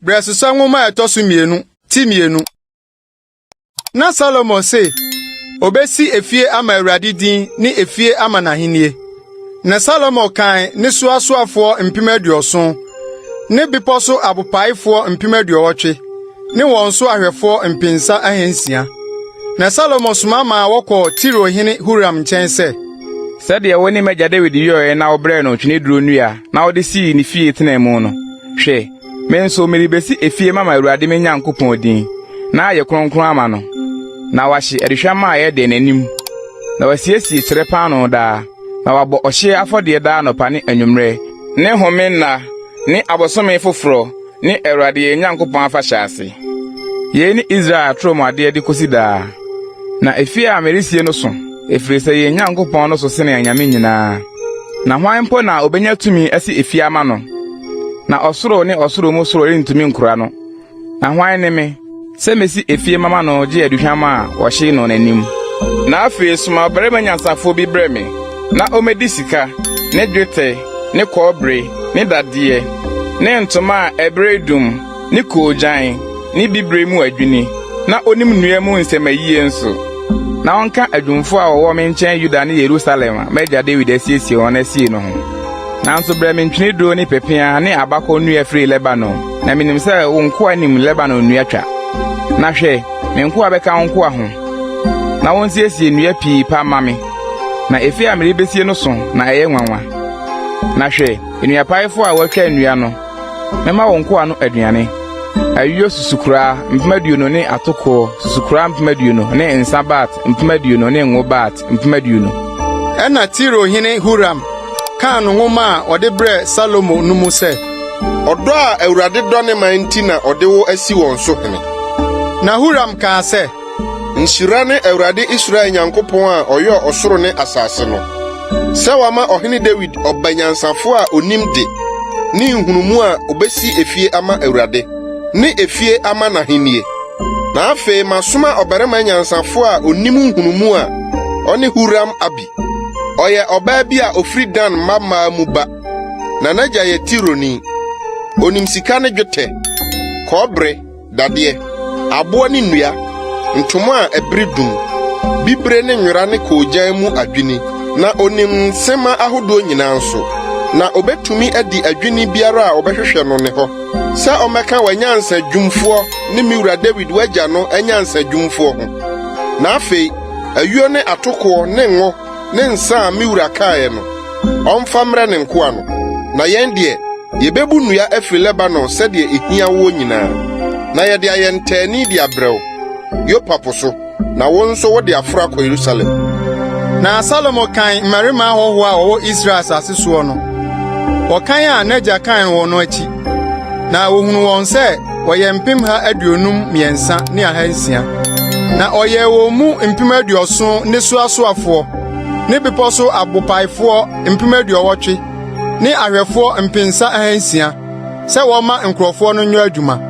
Brɛsesa nwoma etosu mienu, ti mienu. Na Salomo se, obesi efie ama Awurade din ni efie ama n'ahenie. Na Salomo kan ne soasoafo mpem 70, ne biposo abopaifo mpem 80, ne wɔn so ahwɛfo mpensa ahensia. Na Salomo soma ma wɔkɔ Tiro hene Huram nkyɛn sɛ, sɛdeɛ woni magya David yɔe na wobrɛ no twene duro nnua na wode sii ne fie tena mu no. Hwɛ, me nso meribesi efie mama Awurade me Nyankopɔn din, na ayɛ kronkron ama no. Na wahye aduhwam a yɛde n'anim. Na wasiesie kyerɛ paano daa. Na wabɔ ɔhye afɔdeɛ daa nɔpa ne anwummerɛ, ne home nna, ne abosome foforo, ne Awurade yɛn Nyankopɔn afahyɛ ase. Yɛn ni Israel atromade de kosi daa. Na efie a meresie no so, efiri sɛ yɛn Nyankopɔn no so sene anyame nyinaa. Na hwan mpo na obenya tumi asi efie ama no? Na ɔsoro ne ɔsoro mu soro rentumi nkora no. Na hwan ne me? Sɛ mesi efie mama no gye aduhwam a wɔhye no n'anim. Na afei soma barima nyansafo bi brɛ me, na omedi sika, ne dwetɛ, ne kɔbere, ne dadeɛ, ne ntoma a ɛbrɛ dum, ne koogyan, ne bibire mu adwini, na onim nnua mu nsɛmayie nso. Na ɔnka adwumfo a wɔwɔ me nkyɛn Yuda ne Yerusalem a magya David asiesie wɔn asie no ho. Nanso brɛ me ntwene duro ne pepea ne abakɔ nnua firi Lebanon, na menim sɛ wo nkoa nim Lebanon nnua twa. Na hwɛ, me nkoa bɛka wo nkoa ho, na wɔnsiesie nnua pii pa ma me. Na efie a merebesie no so na ɛyɛ nwanwa. Na hwɛ, nnuapaefo a wɔatwa nnua no, mema wo nkoa no aduane. Ayuo susukura mpem 20 ne atoko susukura mpem 20 ne nsabat mpem 20 ne ngobat mpem 20. Ɛna Tiro hene Huram kan no nwoma a ɔde brɛ Salomo no mu sɛ, ɔdɔ a Awurade dɔ ne man nti na ɔde wo asi wɔn so hene. Na Huram kaa sɛ, nhyira ne Awurade Israel Nyankopɔn a ɔyɛ ɔsoro ne asase no. Sɛ wama ɔhene David ɔbanyansafo a onim de, ne nhunumu a obesi efie ama Awurade, ne efie ama n'ahenie. Na afei masoma ɔbarima nyansafo a onim nhunumu a ɔne Huram Abi. Ɔyɛ ɔbaa bi a ofiri Dan mama mu ba. Na n'agya yɛ Tironi. Onim sika ne dwetɛ, kɔbere, dadeɛ, aboɔ ne nnua, ntoma a ɛbere dum, bibire ne nwera ne koogyan mu adwini. Na onim nsɛma ahodoɔ nyinaa nso. Na obetumi adi adwini biara a ɔbɛhwehwɛ no ne hɔ. Sɛ ɔmɛka wanyansa dwumfoɔ ne miwura David wagya no anyansa dwumfoɔ ho. Na afei, ayuo ne atoko ne ngo ne nsa a miwura kae no, ɔmfa mmerɛ ne nkoa no. Na yɛn deɛ, yɛbɛbu nnua afiri Lebanon sɛdeɛ ehia wɔ nyinaa. Na yɛde ayɛ ntani de abrɛw, Yopa po so, na wo nso wode aforo akɔ Yerusalem. Na Salomo kan mmarima ahɔho a wɔwɔ Israel asase soɔ no. Wɔkan a n'agya kan wɔ no akyi. Na wohunu wɔn sɛ wɔyɛ mpem 153 ne 600. Na ɔyɛ wɔn mu mpem 70 ne soasoafoɔ, ne bepɔ so abopaefoɔ mpem 80, ne ahwɛfoɔ mpensa 600, sɛ wɔma nkurɔfoɔ no nyɛ adwuma.